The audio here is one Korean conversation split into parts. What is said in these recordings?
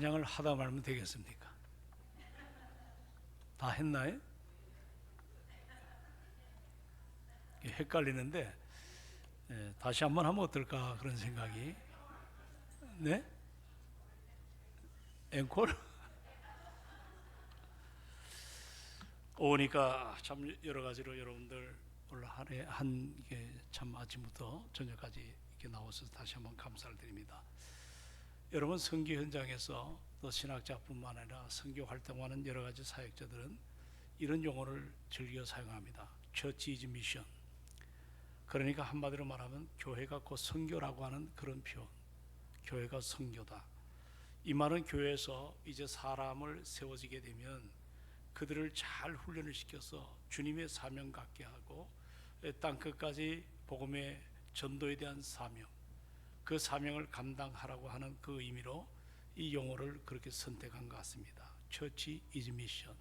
찬양을 하다 말면 되겠습니까? 다 했나요? 헷갈리는데 다시 한번 하면 어떨까 그런 생각이. 네? 앵콜? 오니까 참 여러 가지로 여러분들 오늘 하루에 참 아침부터 저녁까지 이렇게 나와서 다시 한번 감사를 드립니다. 여러분, 선교 현장에서 또 신학자뿐만 아니라 선교 활동하는 여러 가지 사역자들은 이런 용어를 즐겨 사용합니다. Church is mission. 그러니까 한마디로 말하면 교회가 곧 선교라고 하는 그런 표현. 교회가 선교다. 이 말은 교회에서 이제 사람을 세워지게 되면 그들을 잘 훈련을 시켜서 주님의 사명 갖게 하고 땅끝까지 복음의 전도에 대한 사명, 그 사명을 감당하라고 하는 그 의미로 이 용어를 그렇게 선택한 것 같습니다. Church is mission.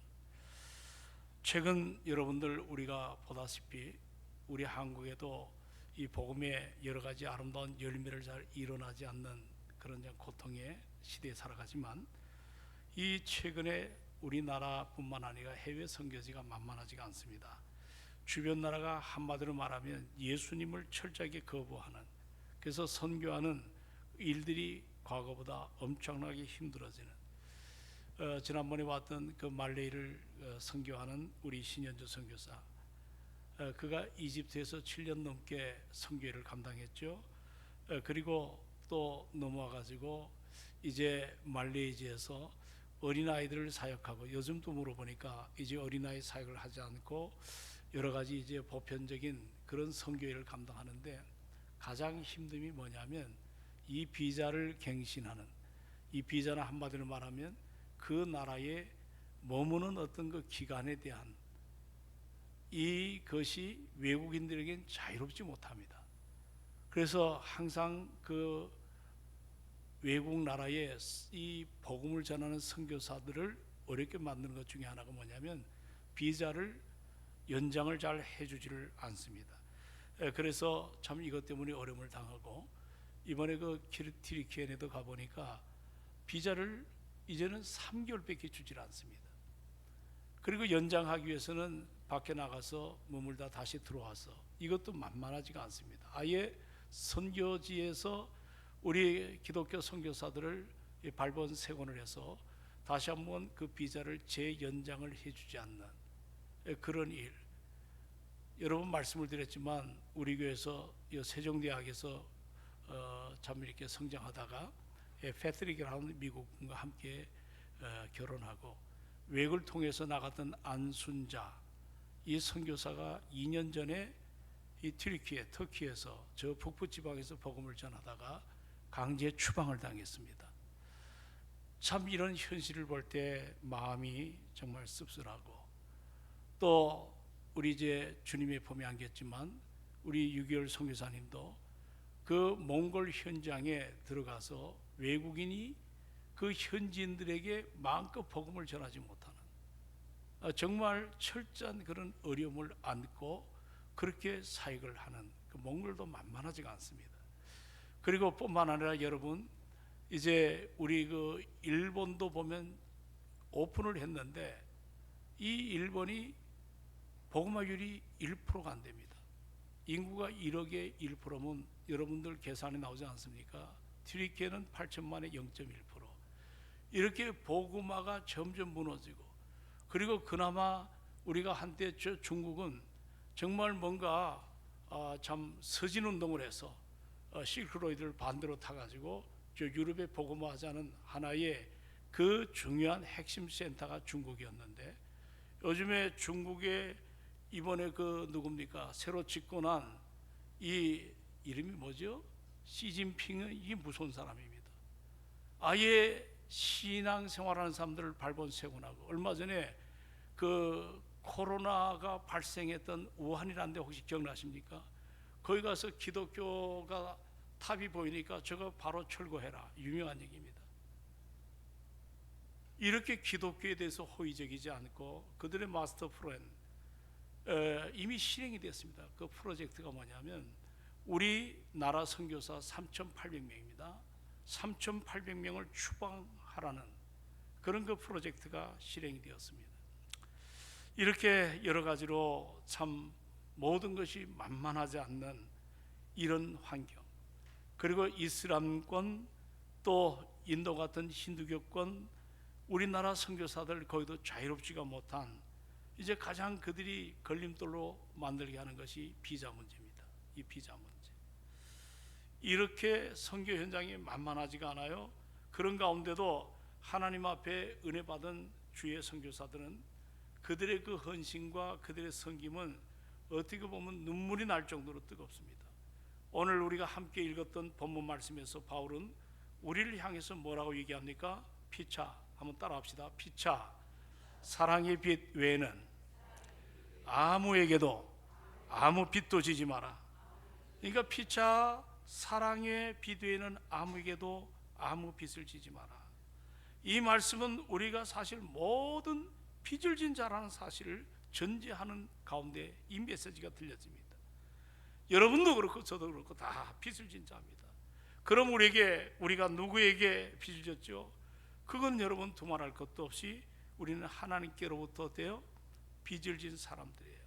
최근 여러분들 우리가 보다시피 우리 한국에도 이 복음의 여러 가지 아름다운 열매를 잘 일어나지 않는 그런 고통의 시대에 살아가지만, 이 최근에 우리나라뿐만 아니라 해외 선교지가 만만하지가 않습니다. 주변 나라가 한마디로 말하면 예수님을 철저하게 거부하는, 그래서 선교하는 일들이 과거보다 엄청나게 힘들어지는, 지난번에 왔던 그 말레이를 선교하는 우리 신현주 선교사, 그가 이집트에서 7년 넘게 선교를 감당했죠. 그리고 또 넘어와 가지고 이제 말레이시아에서 어린아이들을 사역하고, 요즘도 물어보니까 이제 어린아이 사역을 하지 않고 여러 가지 이제 보편적인 그런 선교회를 감당하는데, 가장 힘듦이 뭐냐면 이 비자를 갱신하는, 이 비자는 한마디로 말하면 그 나라에 머무는 어떤 그 기간에 대한 이것이 외국인들에겐 자유롭지 못합니다. 그래서 항상 그 외국 나라에 이 복음을 전하는 선교사들을 어렵게 만드는 것 중에 하나가 뭐냐면 비자를 연장을 잘 해주지를 않습니다. 그래서 참 이것 때문에 어려움을 당하고, 이번에 그 튀르키예에도 가보니까 비자를 이제는 3개월밖에 주질 않습니다. 그리고 연장하기 위해서는 밖에 나가서 머물다 다시 들어와서, 이것도 만만하지가 않습니다. 아예 선교지에서 우리 기독교 선교사들을 발본색원을 해서 다시 한번 그 비자를 재연장을 해주지 않는 그런 일. 여러 번 말씀을 드렸지만 우리 교회에서 세종대학에서 참 이렇게 성장하다가 패트릭이라는 미국분과 함께 결혼하고 외국을 통해서 나갔던 안순자, 이 선교사가 2년 전에 이 터키에서 저 북부 지방에서 복음을 전하다가 강제 추방을 당했습니다. 참 이런 현실을 볼 때 마음이 정말 씁쓸하고, 또 우리 이제 주님의 봄에 안겼지만 우리 6.25 선교사님도 그 몽골 현장에 들어가서 외국인이 그 현지인들에게 마음껏 복음을 전하지 못하는, 정말 철저한 그런 어려움을 안고 그렇게 사역을 하는 그 몽골도 만만하지가 않습니다. 그리고 뿐만 아니라 여러분, 이제 우리 그 일본도 보면 오픈을 했는데 이 일본이 복음화율이 1%가 안 됩니다. 인구가 1억에 1%면 여러분들 계산이 나오지 않습니까? 튀르키예는 8천만에 0.1%. 이렇게 복음화가 점점 무너지고, 그리고 그나마 우리가 한때 중국은 정말 뭔가 참 서진운동을 해서 실크로이드를 반대로 타가지고 저 유럽에 복음화하자는 하나의 그 중요한 핵심 센터가 중국이었는데, 요즘에 중국에 이번에 그 누굽니까 새로 집권한 이 이름이 뭐죠? 시진핑은 이게 무서운 사람입니다. 아예 신앙생활하는 사람들을 발본색원하고, 얼마 전에 그 코로나가 발생했던 우한이라는 데 혹시 기억나십니까? 거기 가서 기독교가 탑이 보이니까 저거 바로 철거해라, 유명한 얘기입니다. 이렇게 기독교에 대해서 호의적이지 않고 그들의 마스터 플랜 이미 실행이 됐습니다. 그 프로젝트가 뭐냐면 우리나라 선교사 3,800명입니다. 3,800명을 추방하라 하라는 그런 그 프로젝트가 실행이 되었습니다. 이렇게 여러 가지로 참 모든 것이 만만하지 않는 이런 환경, 그리고 이슬람권 또 인도 같은 힌두교권, 우리나라 선교사들 거기도 자유롭지가 못한 이제 가장 그들이 걸림돌로 만들게 하는 것이 비자 문제입니다. 이 비자 문제. 이렇게 선교 현장이 만만하지가 않아요. 그런 가운데도 하나님 앞에 은혜 받은 주의 선교사들은 그들의 그 헌신과 그들의 섬김은 어떻게 보면 눈물이 날 정도로 뜨겁습니다. 오늘 우리가 함께 읽었던 본문 말씀에서 바울은 우리를 향해서 뭐라고 얘기합니까? 피차, 한번 따라합시다. 피차, 사랑의 빛 외에는 아무에게도 아무 빛도 지지 마라. 그러니까 피차, 사랑의 빛 외에는 아무에게도 아무 빛을 지지 마라. 이 말씀은 우리가 사실 모든 빚을 진 자라는 사실을 전제하는 가운데 이 메시지가 들려집니다. 여러분도 그렇고 저도 그렇고 다 빚을 진 자입니다. 그럼 우리가 누구에게 빚을 졌죠? 그건 여러분 두말할 것도 없이 우리는 하나님께로부터 어때요? 빚을 진 사람들이에요.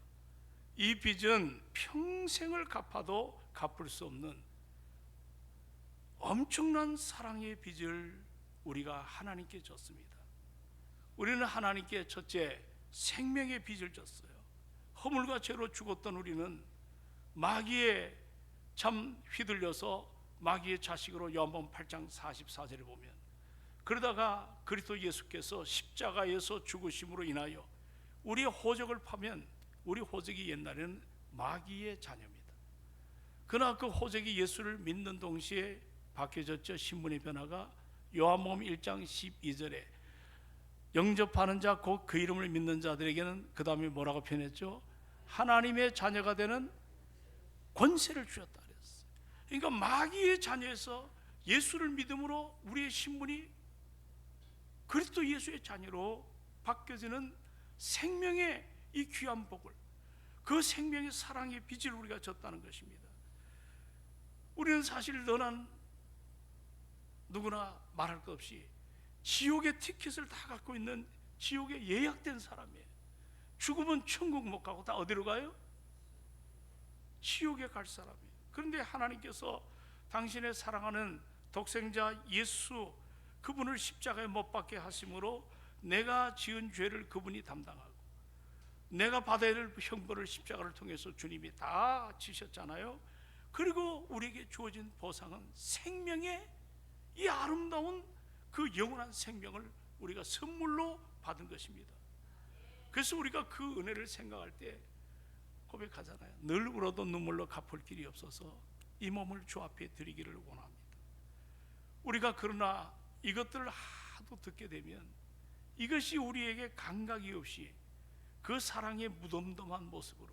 이 빚은 평생을 갚아도 갚을 수 없는 엄청난 사랑의 빚을 우리가 하나님께 졌습니다. 우리는 하나님께 첫째 생명의 빚을 졌어요. 허물과 죄로 죽었던 우리는 마귀에 참 휘둘려서 마귀의 자식으로 요한복음 8장 44절에 보면, 그러다가 그리스도 예수께서 십자가에서 죽으심으로 인하여 우리의 호적을 파면 우리 호적이 옛날에는 마귀의 자녀입니다. 그러나 그 호적이 예수를 믿는 동시에 바뀌어졌죠. 신분의 변화가 요한복음 1장 12절에 영접하는 자 곧 그 이름을 믿는 자들에게는 그 다음에 뭐라고 표현했죠? 하나님의 자녀가 되는 권세를 주셨다 그랬어요. 그러니까 마귀의 자녀에서 예수를 믿음으로 우리의 신분이 그리스도 예수의 자녀로 바뀌어지는 생명의 이 귀한 복을, 그 생명의 사랑의 빚을 우리가 졌다는 것입니다. 우리는 사실 누구나 말할 것 없이 지옥의 티켓을 다 갖고 있는 지옥에 예약된 사람이에요. 죽으면 천국 못 가고 다 어디로 가요? 지옥에 갈 사람이에요. 그런데 하나님께서 당신의 사랑하는 독생자 예수, 그분을 십자가에 못 박게 하심으로 내가 지은 죄를 그분이 담당하고 내가 받아야 될 형벌을 십자가를 통해서 주님이 다 지셨잖아요. 그리고 우리에게 주어진 보상은 생명의 이 아름다운 그 영원한 생명을 우리가 선물로 받은 것입니다. 그래서 우리가 그 은혜를 생각할 때 고백하잖아요. 늘 울어도 눈물로 갚을 길이 없어서 이 몸을 주 앞에 드리기를 원합니다. 우리가 그러나 이것들을 하도 듣게 되면 이것이 우리에게 감각이 없이 그 사랑의 무덤덤한 모습으로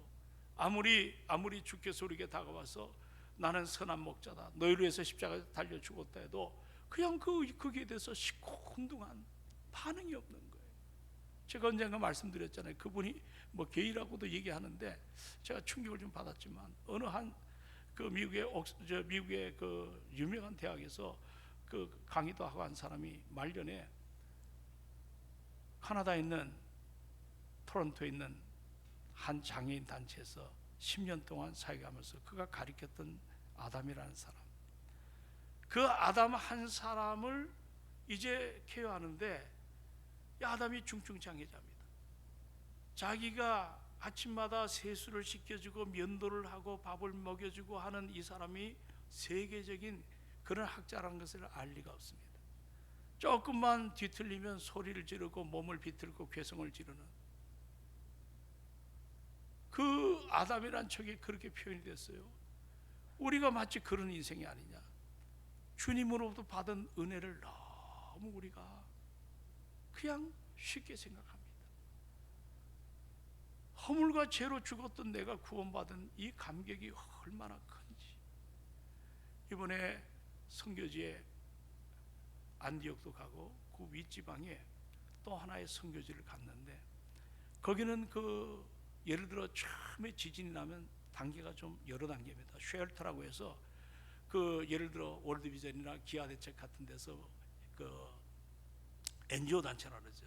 아무리 주께서 우리에게 다가와서 나는 선한 목자다, 너희를 위해서 십자가에 달려 죽었다 해도 그냥 거기에 대해서 시큰둥한 반응이 없는 거예요. 제가 언젠가 말씀드렸잖아요. 그분이 뭐 게이라고도 얘기하는데 제가 충격을 좀 받았지만 어느 한 그 미국의 그 유명한 대학에서 그 강의도 하고 한 사람이 말년에 카나다에 있는 토론토에 있는 한 장애인 단체에서 10년 동안 사역하면서 그가 가르쳤던 아담이라는 사람, 그 아담 한 사람을 이제 케어하는데 이 아담이 중증장애자입니다. 자기가 아침마다 세수를 시켜주고 면도를 하고 밥을 먹여주고 하는 이 사람이 세계적인 그런 학자라는 것을 알 리가 없습니다. 조금만 뒤틀리면 소리를 지르고 몸을 비틀고 괴성을 지르는 그 아담이란 척이 그렇게 표현이 됐어요. 우리가 마치 그런 인생이 아니냐. 주님으로부터 받은 은혜를 너무 우리가 그냥 쉽게 생각합니다. 허물과 죄로 죽었던 내가 구원받은 이 감격이 얼마나 큰지. 이번에 선교지에 안디옥도 가고 그 윗지방에 또 하나의 선교지를 갔는데 거기는 그 예를 들어 처음에 지진이 나면 단계가 좀 여러 단계입니다. 쉘터라고 해서 그 예를 들어 월드비전이나 기아대책 같은 데서 그 NGO 단체라 그러죠.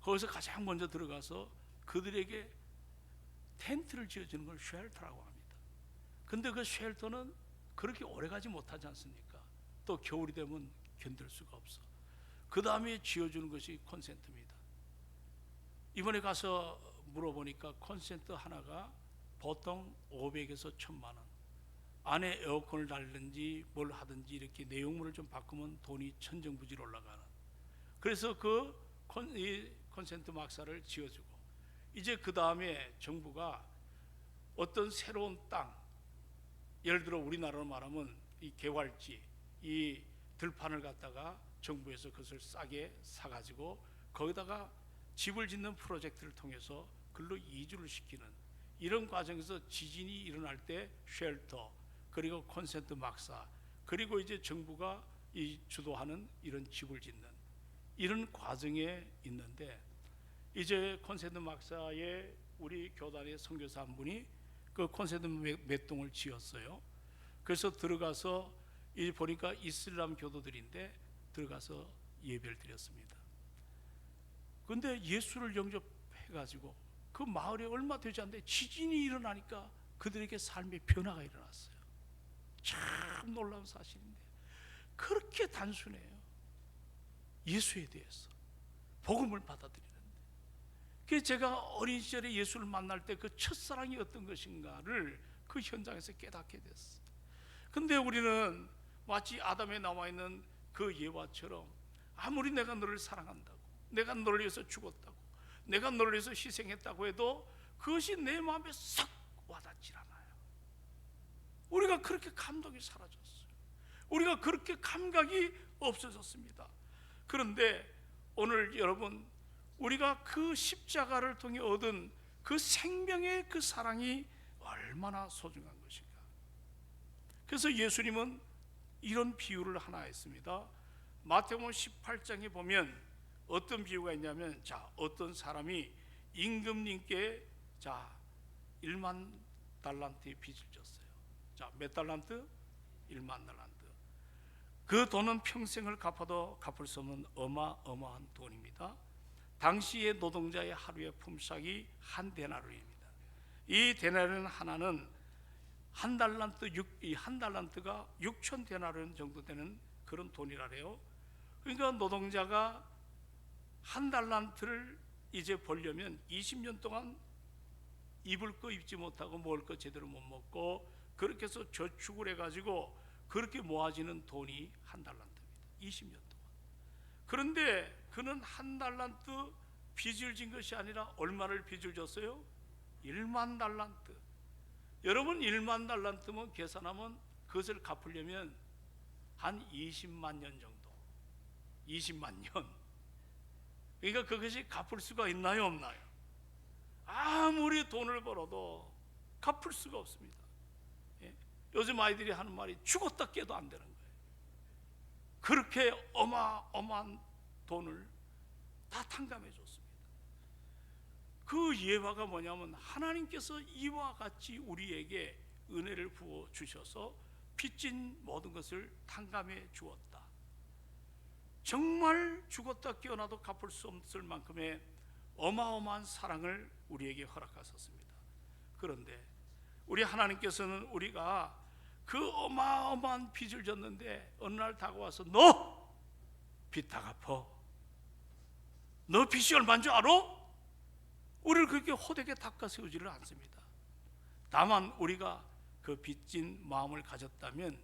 거기서 가장 먼저 들어가서 그들에게 텐트를 지어주는 걸 쉘터라고 합니다. 근데 그 쉘터는 그렇게 오래가지 못하지 않습니까? 또 겨울이 되면 견딜 수가 없어. 그 다음에 지어주는 것이 콘센트입니다. 이번에 가서 물어보니까 콘센트 하나가 보통 500에서 1000만 원, 안에 에어컨을 달든지 뭘 하든지 이렇게 내용물을 좀 바꾸면 돈이 천정부지로 올라가는. 그래서 그 콘센트 막사를 지어주고, 이제 그 다음에 정부가 어떤 새로운 땅, 예를 들어 우리나라로 말하면 이 개활지, 이 들판을 갖다가 정부에서 그것을 싸게 사가지고 거기다가 집을 짓는 프로젝트를 통해서 글로 이주를 시키는, 이런 과정에서 지진이 일어날 때 쉘터, 그리고 콘센트 막사, 그리고 이제 정부가 이 주도하는 이런 집을 짓는 이런 과정에 있는데, 이제 콘센트 막사에 우리 교단의 선교사 한 분이 그 콘센트 몇 동을 지었어요. 그래서 들어가서 이 보니까 이슬람 교도들인데 들어가서 예배를 드렸습니다. 근데 예수를 영접해가지고 그 마을에 얼마 되지 않는데 지진이 일어나니까 그들에게 삶의 변화가 일어났어요. 참 놀라운 사실인데 그렇게 단순해요. 예수에 대해서 복음을 받아들이는데. 그래서 제가 어린 시절에 예수를 만날 때 그 첫사랑이 어떤 것인가를 그 현장에서 깨닫게 됐어요. 근데 우리는 마치 아담에 나와 있는 그 예화처럼 아무리 내가 너를 사랑한다고, 내가 너를 위해서 죽었다고, 내가 너를 위해서 희생했다고 해도 그것이 내 마음에 싹 와닿질 않아요. 우리가 그렇게 감동이 사라졌어요. 우리가 그렇게 감각이 없어졌습니다. 그런데 오늘 여러분, 우리가 그 십자가를 통해 얻은 그 생명의 그 사랑이 얼마나 소중한 것인가. 그래서 예수님은 이런 비유를 하나 했습니다. 마태복음 18장에 보면 어떤 비유가 있냐면, 자, 어떤 사람이 임금님께 1만 달란트의 빚을 졌어요. 자, 몇 달란트? 1만 달란트. 그 돈은 평생을 갚아도 갚을 수 없는 어마어마한 돈입니다. 당시의 노동자의 하루의 품삯이 한 데나리입니다. 이 데나리온 하나는 한 달란트가 6천 데나리온 정도 되는 그런 돈이라래요. 그러니까 노동자가 한 달란트를 이제 벌려면 20년 동안 입을 거 입지 못하고 먹을 거 제대로 못 먹고 그렇게 해서 저축을 해가지고 그렇게 모아지는 돈이 한 달란트입니다. 20년 동안. 그런데 그는 한 달란트 빚을 진 것이 아니라 얼마를 빚을 졌어요? 1만 달란트. 여러분, 1만 달란트면 계산하면 그것을 갚으려면 한 20만 년 정도. 20만 년. 그러니까 그것이 갚을 수가 있나요, 없나요? 아무리 돈을 벌어도 갚을 수가 없습니다. 예? 요즘 아이들이 하는 말이 죽었다 깨도 안 되는 거예요. 그렇게 어마어마한 돈을 다 탕감해 줬습니다. 그 예화가 뭐냐면, 하나님께서 이와 같이 우리에게 은혜를 부어 주셔서 빚진 모든 것을 탕감해 주었다. 정말 죽었다 깨어나도 갚을 수 없을 만큼의 어마어마한 사랑을 우리에게 허락하셨습니다. 그런데 우리 하나님께서는 우리가 그 어마어마한 빚을 졌는데 어느 날 다가와서 너 빚 다 갚어. 너 빚이 얼마인 줄 알아? 우리를 그렇게 호되게 닦아세우지를 않습니다. 다만 우리가 그 빚진 마음을 가졌다면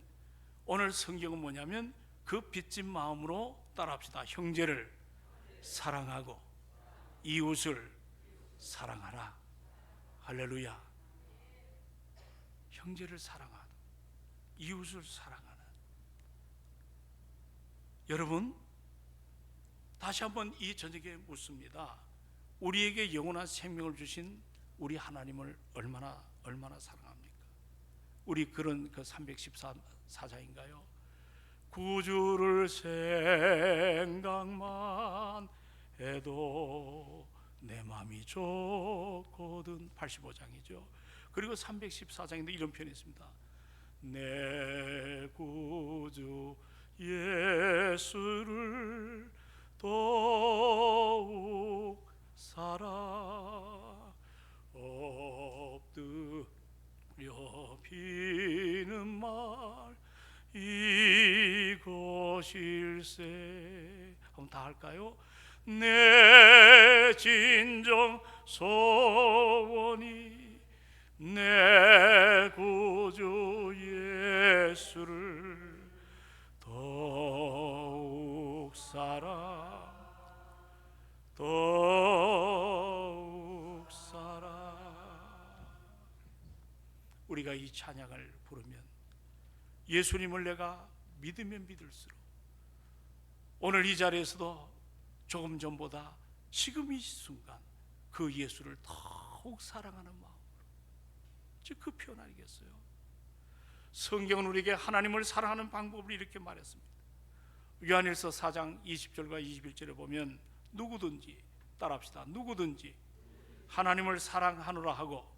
오늘 성경은 뭐냐면 그 빚진 마음으로 따라합시다. 형제를 사랑하고 이웃을 사랑하라. 할렐루야. 형제를 사랑하고 이웃을 사랑하는. 여러분, 다시 한번 이 저녁에 묻습니다. 우리에게 영원한 생명을 주신 우리 하나님을 얼마나 사랑합니까? 우리 그런 그 314장인가요? 구주를 생각만 해도 내 마음이 좋거든. 85장이죠. 그리고 314장인데 이런 표현이 있습니다. 내 구주 예수를 더욱 살아 엎드려 비는 말 이것일세. 한번 다 할까요? 내 진정 소원이 내 구주 예수를 더욱 살아 더욱 살아. 우리가 이 찬양을 부르면 예수님을 내가 믿으면 믿을수록 오늘 이 자리에서도 조금 전보다 지금 이 순간 그 예수를 더욱 사랑하는 마음으로, 즉 그 표현 아니겠어요? 성경은 우리에게 하나님을 사랑하는 방법을 이렇게 말했습니다. 요한일서 4장 20절과 21절에 보면 누구든지, 따라합시다, 누구든지 하나님을 사랑하노라 하고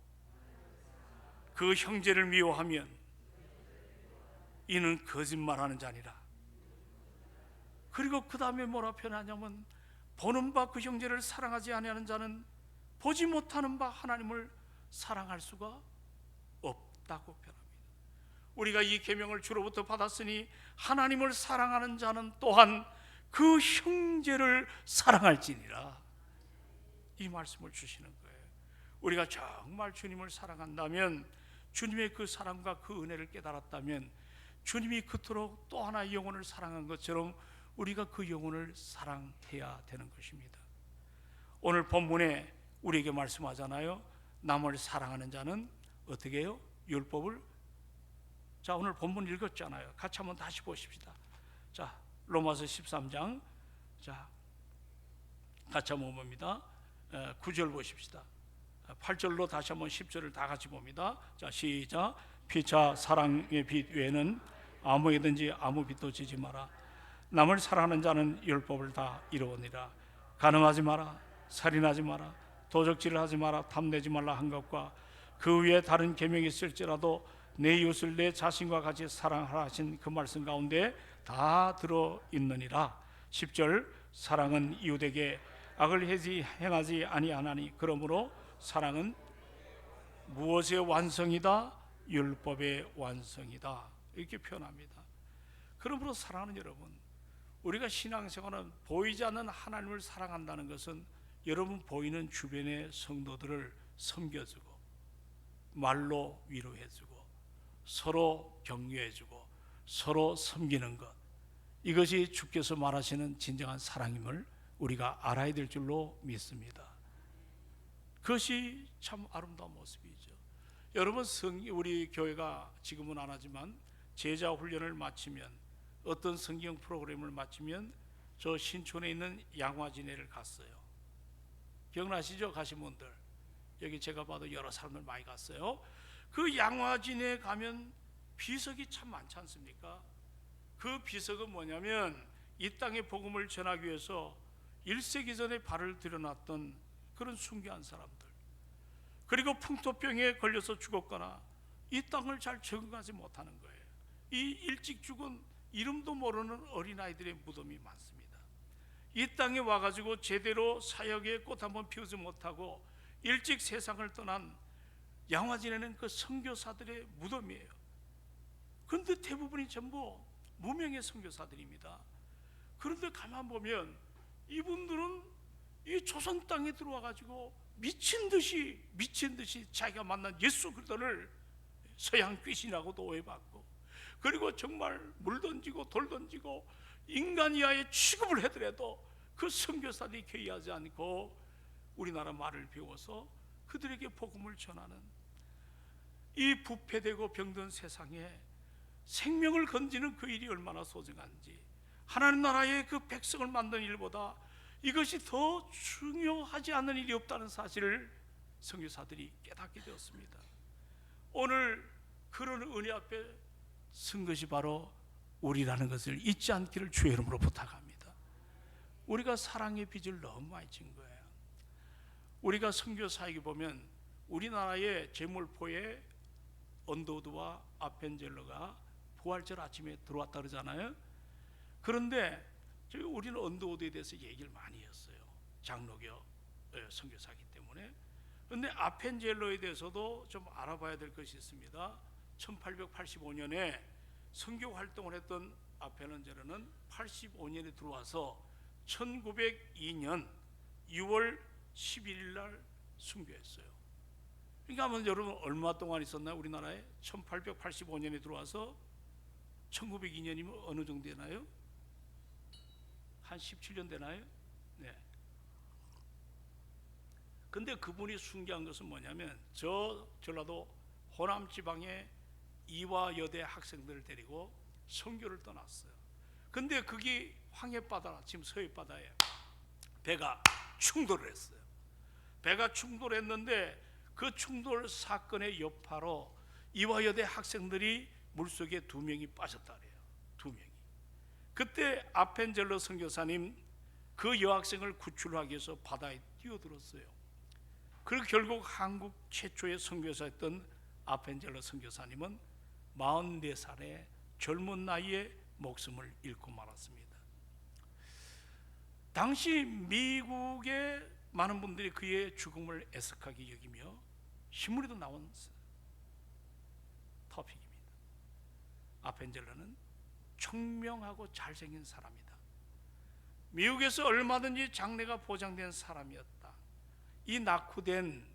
그 형제를 미워하면 이는 거짓말하는 자니라. 그리고 그 다음에 뭐라 표현하냐면 보는 바 그 형제를 사랑하지 아니하는 자는 보지 못하는 바 하나님을 사랑할 수가 없다고 표현합니다. 우리가 이 계명을 주로부터 받았으니 하나님을 사랑하는 자는 또한 그 형제를 사랑할지니라, 이 말씀을 주시는 거예요. 우리가 정말 주님을 사랑한다면, 주님의 그 사랑과 그 은혜를 깨달았다면, 주님이 그토록 또 하나의 영혼을 사랑한 것처럼 우리가 그 영혼을 사랑해야 되는 것입니다. 오늘 본문에 우리에게 말씀하잖아요. 남을 사랑하는 자는 어떻게 해요? 율법을. 자, 오늘 본문 읽었잖아요. 같이 한번 다시 보십시다. 자, 로마서 13장, 자, 같이 한번 봅니다. 9절 보십시다. 8절로 다시 한번 10절을 다 같이 봅니다. 자, 시작. 피차 사랑의 빛 외에는 아무에든지 아무 빛도 지지 마라. 남을 사랑하는 자는 율법을 다 이루었느니라. 간음하지 마라, 살인하지 마라, 도적질을 하지 마라, 탐내지 말라 한 것과 그 위에 다른 계명이 있을지라도 내 이웃을 내 자신과 같이 사랑하라 하신 그 말씀 가운데 다 들어있느니라. 10절. 사랑은 이웃에게 악을 행하지 아니하나니 그러므로 사랑은 무엇의 완성이다? 율법의 완성이다, 이렇게 표현합니다. 그러므로 사랑하는 여러분, 우리가 신앙생활은 보이지 않는 하나님을 사랑한다는 것은 여러분 보이는 주변의 성도들을 섬겨주고 말로 위로해주고 서로 격려해주고 서로 섬기는 것, 이것이 주께서 말하시는 진정한 사랑임을 우리가 알아야 될 줄로 믿습니다. 그것이 참 아름다운 모습이죠. 여러분, 우리 교회가 지금은 안 하지만 제자 훈련을 마치면, 어떤 성경 프로그램을 마치면 저 신촌에 있는 양화진회를 갔어요. 기억나시죠? 가신 분들. 여기 제가 봐도 여러 사람들 많이 갔어요. 그 양화진회에 가면 비석이 참 많지 않습니까? 그 비석은 뭐냐면 이 땅의 복음을 전하기 위해서 1세기 전에 발을 들여놨던 그런 숭배한 사람들, 그리고 풍토병에 걸려서 죽었거나 이 땅을 잘 적응하지 못하는 거예요. 이 일찍 죽은 이름도 모르는 어린아이들의 무덤이 많습니다. 이 땅에 와가지고 제대로 사역의 꽃 한번 피우지 못하고 일찍 세상을 떠난 양화진에는 그 선교사들의 무덤이에요. 그런데 대부분이 전부 무명의 선교사들입니다. 그런데 가만 보면 이분들은 이 조선 땅에 들어와가지고 미친 듯이 자기가 만난 예수 그리스도를 서양 귀신이라고도 오해받고, 그리고 정말 물 던지고 돌 던지고 인간 이하의 취급을 해더라도 그 선교사들이 개의하지 않고 우리나라 말을 배워서 그들에게 복음을 전하는, 이 부패되고 병든 세상에 생명을 건지는 그 일이 얼마나 소중한지, 하나님 나라의 그 백성을 만드는 일보다 이것이 더 중요하지 않은 일이 없다는 사실을 선교사들이 깨닫게 되었습니다. 오늘 그런 은혜 앞에 선 것이 바로 우리라는 것을 잊지 않기를 주의 이름으로 부탁합니다. 우리가 사랑의 빚을 너무 많이 진 거예요. 우리가 선교사에게 보면 우리나라의 제물포에 언더우드와 아펜젤러가 부활절 아침에 들어왔다 그러잖아요. 그런데 우리는 언더우드에 대해서 얘기를 많이 했어요. 장로교 선교사이기 때문에. 그런데 아펜젤러에 대해서도 좀 알아봐야 될 것이 있습니다. 1885년에 선교 활동을 했던 아펜젤러는 85년에 들어와서 1902년 6월 11일 날 순교했어요. 그러니까 한번 여러분 얼마 동안 있었나요? 우리나라에 1885년에 들어와서 1902년이면 어느 정도 되나요? 한 17년 되나요? 네. 근데 그분이 순교한 것은 뭐냐면 전라도 호남 지방의 이화여대 학생들을 데리고 선교를 떠났어요. 근데 그게 황해바다, 지금 서해바다에 배가 충돌을 했어요. 배가 충돌했는데 그 충돌 사건의 여파로 이화여대 학생들이 물속에 2명이 빠졌다 그래요. 2명이. 그때 아펜젤러 선교사님 그 여학생을 구출하기 위해서 바다에 뛰어들었어요. 그리고 결국 한국 최초의 선교사였던 아펜젤러 선교사님은 44살의 젊은 나이에 목숨을 잃고 말았습니다. 당시 미국의 많은 분들이 그의 죽음을 애석하게 여기며 신문에도 나온 토픽입니다. 아펜젤러는 청명하고 잘생긴 사람이다. 미국에서 얼마든지 장래가 보장된 사람이었다. 이 낙후된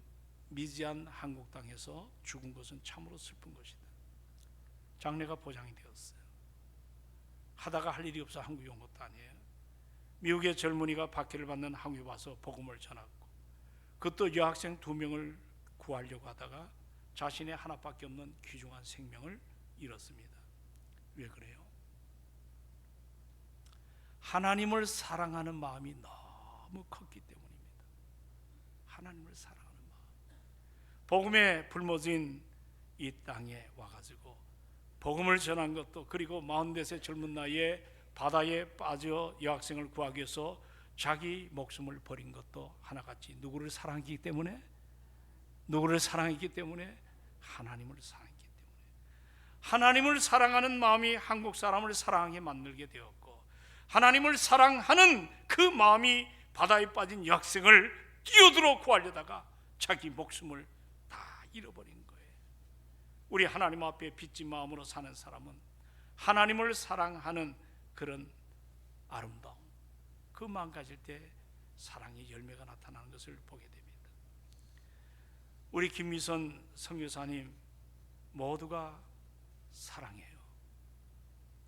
미지안 한국 땅에서 죽은 것은 참으로 슬픈 것이다. 장래가 보장이 되었어요. 하다가 할 일이 없어 한국에 온 것도 아니에요. 미국의 젊은이가 박해를 받는 한국에 와서 복음을 전했고, 그것도 여학생 2명을 구하려고 하다가 자신의 하나밖에 없는 귀중한 생명을 잃었습니다. 왜 그래요? 하나님을 사랑하는 마음이 너무 컸기 때문입니다. 하나님을 사랑하는 마음. 복음에 불모진 이 땅에 와가지고 복음을 전한 것도, 그리고 44세 젊은 나이에 바다에 빠져 여학생을 구하기 위해서 자기 목숨을 버린 것도 하나같이 누구를 사랑했기 때문에, 누구를 사랑했기 때문에, 하나님을 사랑했기 때문에. 하나님을 사랑하는 마음이 한국 사람을 사랑하게 만들게 되었고, 하나님을 사랑하는 그 마음이 바다에 빠진 여학생을 뛰어들어 구하려다가 자기 목숨을 다 잃어버린 거예요. 우리 하나님 앞에 빚진 마음으로 사는 사람은 하나님을 사랑하는 그런 아름다움, 그 마음 가질 때 사랑의 열매가 나타나는 것을 보게 됩니다. 우리 김미선 선교사님 모두가 사랑해요.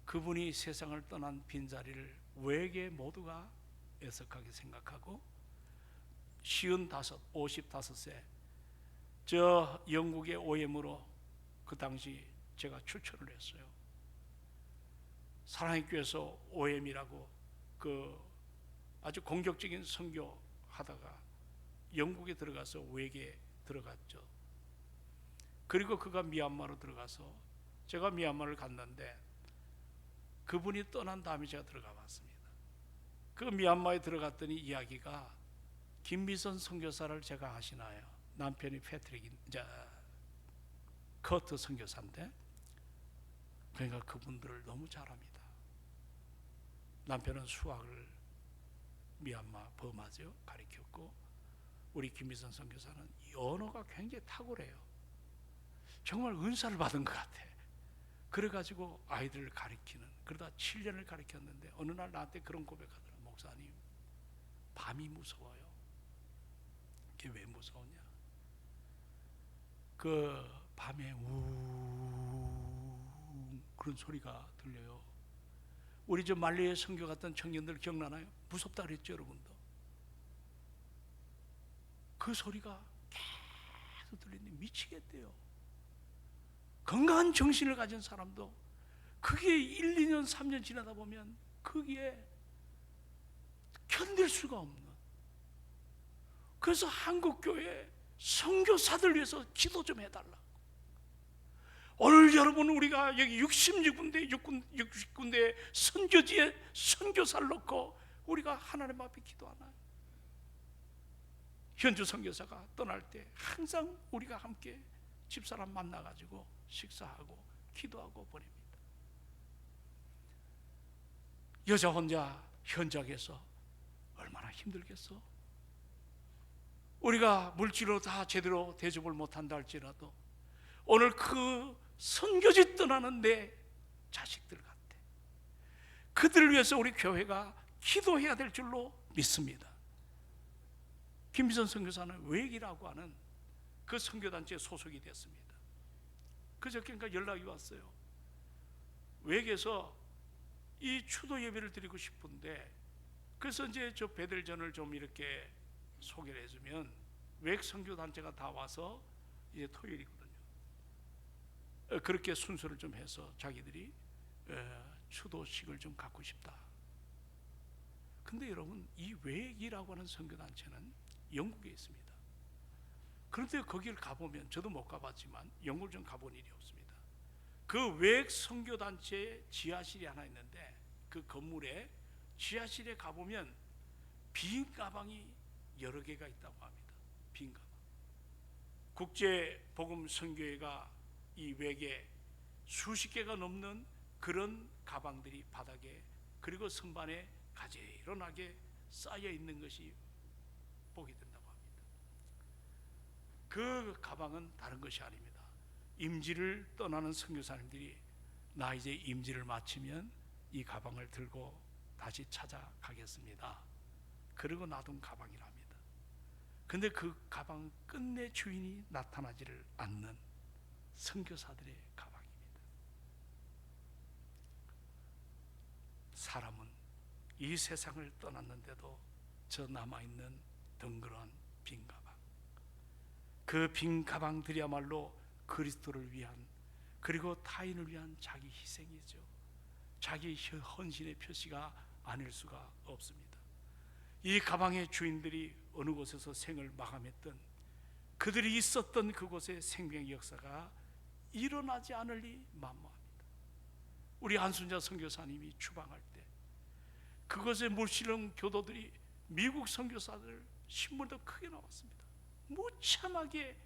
그분이 세상을 떠난 빈자리를 외계 모두가 애석하게 생각하고, 55세 저 영국의 OM으로 그 당시 제가 추천을 했어요. 사랑의 교회에서 OM이라고 그 아주 공격적인 선교 하다가 영국에 들어가서 외계에 들어갔죠. 그리고 그가 미얀마로 들어가서 제가 미얀마를 갔는데 그분이 떠난 다음에 제가 들어가 봤습니다. 그 미얀마에 들어갔더니 이야기가, 김미선 선교사를 제가 아시나요? 남편이 패트릭 커트 선교사인데, 그러니까 그분들을 너무 잘합니다. 남편은 수학을 미얀마 버마죠 가르쳤고, 우리 김미선 선교사는 언어가 굉장히 탁월해요. 정말 은사를 받은 것 같아. 그래가지고 아이들을 가르치는, 그러다 7년을 가르쳤는데 어느 날 나한테 그런 고백하더라. 목사님, 밤이 무서워요. 그게 왜 무서우냐? 그 밤에 우 그런 소리가 들려요. 우리 저 말레이에 선교 갔던 청년들 기억나나요? 무섭다 그랬죠, 여러분도. 그 소리가 계속 들리는데 미치겠대요. 건강한 정신을 가진 사람도 그게 1, 2년, 3년 지나다 보면 그게 견딜 수가 없는. 그래서 한국교회 선교사들 위해서 기도 좀 해달라. 오늘 여러분, 우리가 여기 60군데 선교지에 선교사를 놓고 우리가 하나님 앞에 기도하나요? 현주 선교사가 떠날 때 항상 우리가 함께 집사람 만나가지고 식사하고 기도하고 보냅니다. 여자 혼자 현장에서 얼마나 힘들겠어? 우리가 물질로 다 제대로 대접을 못한다 할지라도 오늘 그 선교지 떠나는 내 자식들 같아. 그들을 위해서 우리 교회가 기도해야 될 줄로 믿습니다. 김비선 선교사는 외기라고 하는 그 선교단체에 소속이 됐습니다. 그저께인가 연락이 왔어요. 외에서 이 추도 예배를 드리고 싶은데, 그래서 이제 저 베델전을 좀 이렇게 소개를 해주면 외국 선교단체가 다 와서 이제 토요일이거든요. 그렇게 순서를 좀 해서 자기들이 추도식을 좀 갖고 싶다. 근데 여러분, 이 외익이라고 하는 선교단체는 영국에 있습니다. 그런데 거기를 가보면, 저도 못 가봤지만 영국을 좀 가본 일이 없습니다. 그 외익 선교단체의 지하실이 하나 있는데, 그 건물에 지하실에 가보면 빈 가방이 여러 개가 있다고 합니다. 빈 가방. 국제복음선교회가 이 외계 수십 개가 넘는 그런 가방들이 바닥에 그리고 선반에 가지런하게 쌓여 있는 것이 보게 된다고 합니다. 그 가방은 다른 것이 아닙니다. 임지를 떠나는 선교사님들이 나 이제 임지를 마치면 이 가방을 들고 다시 찾아가겠습니다. 그리고 놔둔 가방이랍니다. 근데 그 가방 끝내 주인이 나타나지를 않는 선교사들의 가방입니다. 사람은 이 세상을 떠났는데도 저 남아있는 덩그러한 빈 가방, 그 빈 가방들이야말로 그리스도를 위한, 그리고 타인을 위한 자기 희생이죠. 자기 헌신의 표시가 아닐 수가 없습니다. 이 가방의 주인들이 어느 곳에서 생을 마감했던, 그들이 있었던 그곳의 생명의 역사가 일어나지 않으리 만무합니다. 우리 한순자 선교사님이 추방할 때 그것에 물실은 교도들이, 미국 선교사들 신문도 크게 나왔습니다. 무참하게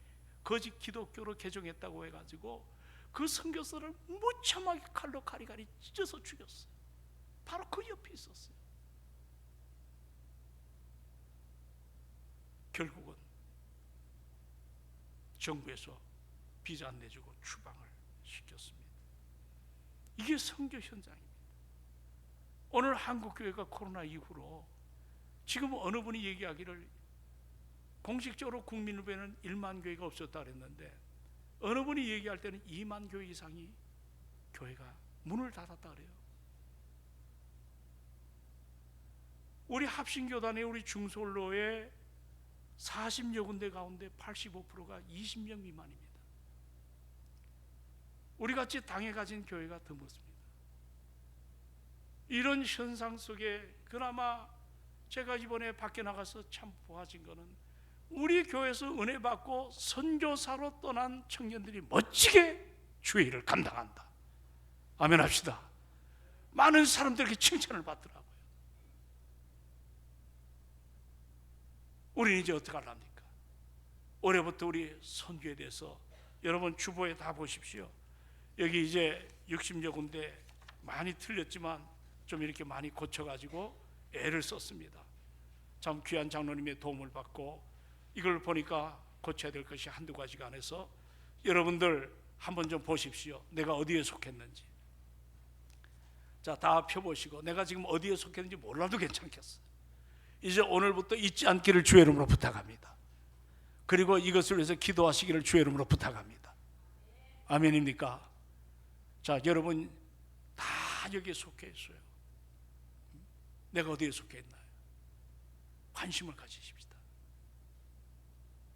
거짓 기독교로 개종했다고 해가지고 그 선교사를 무참하게 칼로 가리가리 찢어서 죽였어요. 바로 그 옆에 있었어요. 결국은 정부에서 비자 안 내주고 추방을 시켰습니다. 이게 선교 현장입니다. 오늘 한국교회가 코로나 이후로 지금 어느 분이 얘기하기를 공식적으로 국민의회는 1만 교회가 없었다 그랬는데, 어느 분이 얘기할 때는 2만 교회 이상이 교회가 문을 닫았다 그래요. 우리 합신교단의 우리 중솔로의 40여 군데 가운데 85%가 20명 미만입니다. 우리같이 당에 가진 교회가 드뭅습니다. 이런 현상 속에 그나마 제가 이번에 밖에 나가서 참 보아진 거는, 우리 교회에서 은혜 받고 선교사로 떠난 청년들이 멋지게 주의 일을 감당한다. 아멘 합시다. 많은 사람들에게 칭찬을 받더라고요. 우리는 이제 어떻게 하랍니까? 올해부터 우리 선교에 대해서 여러분 주보에 다 보십시오. 여기 이제 60여 군데 많이 틀렸지만 좀 이렇게 많이 고쳐가지고 애를 썼습니다. 참 귀한 장로님의 도움을 받고 이걸 보니까 고쳐야 될 것이 한두 가지가 안 해서 여러분들 한번 좀 보십시오. 내가 어디에 속했는지. 자, 다 펴보시고 내가 지금 어디에 속했는지 몰라도 괜찮겠어요. 이제 오늘부터 잊지 않기를 주의 이름으로 부탁합니다. 그리고 이것을 위해서 기도하시기를 주의 이름으로 부탁합니다. 아멘입니까? 자, 여러분 다 여기에 속해 있어요. 내가 어디에 속해 있나요? 관심을 가지십시다.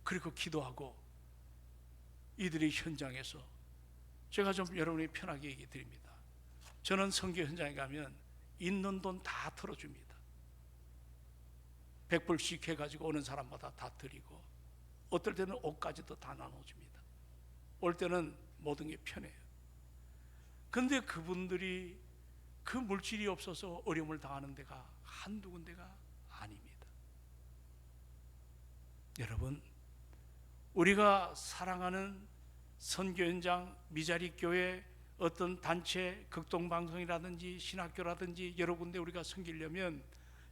그리고 기도하고 이들의 현장에서 제가 좀 여러분이 편하게 얘기 드립니다. 저는 선교 현장에 가면 있는 돈 다 털어줍니다. 100불씩 해가지고 오는 사람마다 다 드리고, 어떨 때는 옷까지도 다 나눠줍니다. 올 때는 모든 게 편해요. 근데 그분들이 그 물질이 없어서 어려움을 당하는 데가 한두 군데가 아닙니다. 여러분, 우리가 사랑하는 선교 현장 미자리 교회 어떤 단체, 극동방송이라든지 신학교라든지 여러 군데 우리가 섬기려면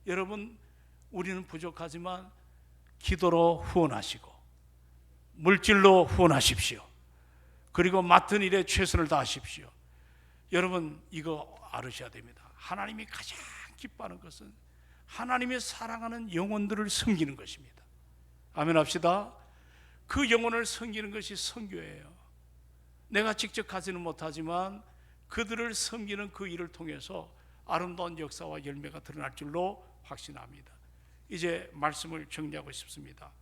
여러분, 우리는 부족하지만 기도로 후원하시고 물질로 후원하십시오. 그리고 맡은 일에 최선을 다하십시오. 여러분, 이거 알으셔야 됩니다. 하나님이 가장 기뻐하는 것은 하나님이 사랑하는 영혼들을 섬기는 것입니다. 아멘 합시다. 그 영혼을 섬기는 것이 선교예요. 내가 직접 가지는 못하지만 그들을 섬기는 그 일을 통해서 아름다운 역사와 열매가 드러날 줄로 확신합니다. 이제 말씀을 정리하고 싶습니다.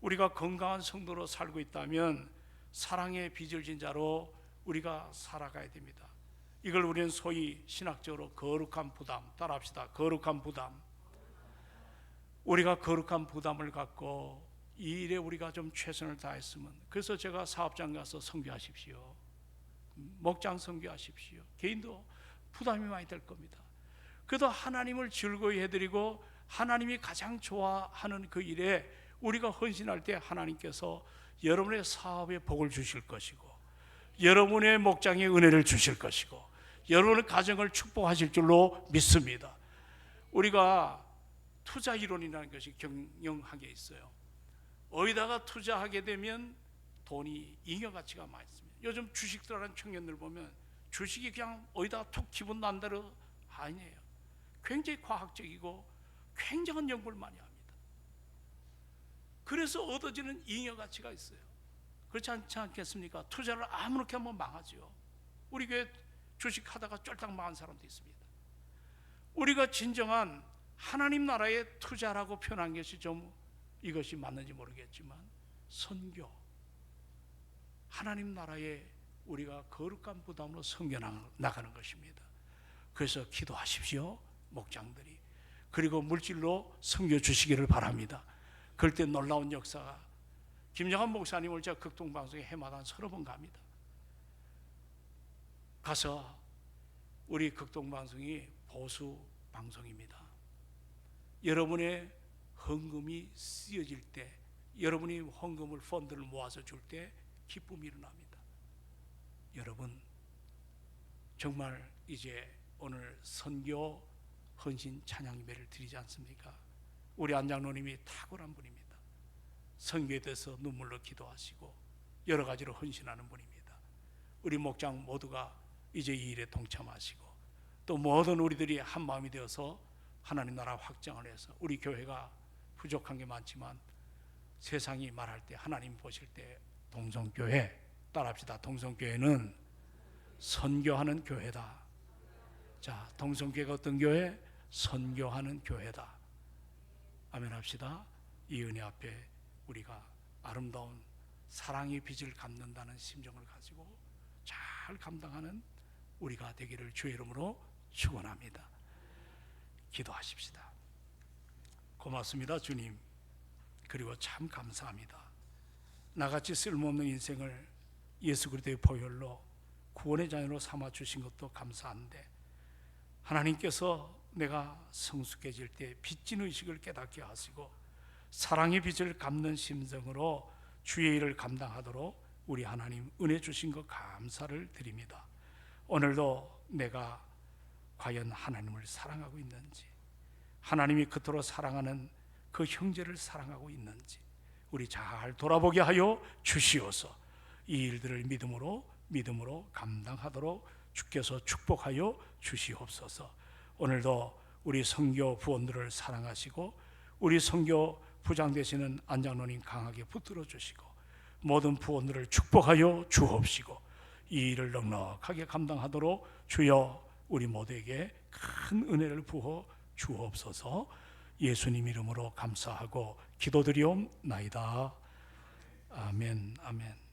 우리가 건강한 성도로 살고 있다면 사랑의 빚을 진 자로 우리가 살아가야 됩니다. 이걸 우리는 소위 신학적으로 거룩한 부담, 따라합시다. 거룩한 부담. 우리가 거룩한 부담을 갖고 이 일에 우리가 좀 최선을 다했으면, 그래서 제가 사업장 가서 선교하십시오, 목장 선교하십시오. 개인도 부담이 많이 될 겁니다. 그래도 하나님을 즐거이 해드리고 하나님이 가장 좋아하는 그 일에 우리가 헌신할 때 하나님께서 여러분의 사업에 복을 주실 것이고 여러분의 목장에 은혜를 주실 것이고 여러분의 가정을 축복하실 줄로 믿습니다. 우리가 투자 이론이라는 것이 경영학에 있어요. 어디다가 투자하게 되면 돈이 잉여 가치가 많이 있습니다. 요즘 주식 들어가는 청년들 보면 주식이 그냥 어디다가 툭 기분 난 대로 아니에요. 굉장히 과학적이고 굉장한 연구를 많이 합니다. 그래서 얻어지는 잉여 가치가 있어요. 그렇지 않겠습니까? 투자를 아무렇게 하면 망하죠. 우리 교회 주식 하다가 쫄딱 망한 사람도 있습니다. 우리가 진정한 하나님 나라의 투자라고 표현한 것이 좀 이것이 맞는지 모르겠지만 선교, 하나님 나라에 우리가 거룩한 부담으로 섬겨 나가는 것입니다. 그래서 기도하십시오, 목장들이. 그리고 물질로 섬겨 주시기를 바랍니다. 그럴 때 놀라운 역사가, 김정한 목사님을 제가 극동방송에 해마다 한 30번 갑니다. 가서 우리 극동방송이 보수 방송입니다. 여러분의 헌금이 쓰여질 때, 여러분이 헌금을 펀드를 모아서 줄 때 기쁨이 일어납니다. 여러분, 정말 이제 오늘 선교 헌신 찬양 예배를 드리지 않습니까? 우리 안장로님이 탁월한 분입니다. 선교에 대해서 눈물로 기도하시고 여러 가지로 헌신하는 분입니다. 우리 목장 모두가 이제 이 일에 동참하시고 또 모든 우리들이 한 마음이 되어서 하나님 나라 확장을 해서 우리 교회가 부족한 게 많지만 세상이 말할 때, 하나님 보실 때 동성교회, 따라합시다. 동성교회는 선교하는 교회다. 자, 동성교회가 어떤 교회? 선교하는 교회다. 아멘 합시다. 이 은혜 앞에 우리가 아름다운 사랑의 빚을 갚는다는 심정을 가지고 잘 감당하는 우리가 되기를 주의 이름으로 축원합니다. 기도하십시다. 고맙습니다, 주님. 그리고 참 감사합니다. 나같이 쓸모없는 인생을 예수 그리스도의 보혈로 구원의 자녀로 삼아 주신 것도 감사한데, 하나님께서 내가 성숙해질 때 빚진 의식을 깨닫게 하시고 사랑의 빚을 갚는 심정으로 주의 일을 감당하도록 우리 하나님 은혜 주신 것 감사를 드립니다. 오늘도 내가 과연 하나님을 사랑하고 있는지, 하나님이 그토록 사랑하는 그 형제를 사랑하고 있는지 우리 잘 돌아보게 하여 주시옵소서. 이 일들을 믿음으로 감당하도록 주께서 축복하여 주시옵소서. 오늘도 우리 선교 부원들을 사랑하시고 우리 선교 부장 되시는 안장로님 강하게 붙들어 주시고 모든 부원들을 축복하여 주옵시고 이 일을 넉넉하게 감당하도록 주여 우리 모두에게 큰 은혜를 부어 주옵소서. 예수님 이름으로 감사하고 기도드리옵나이다. 아멘, 아멘.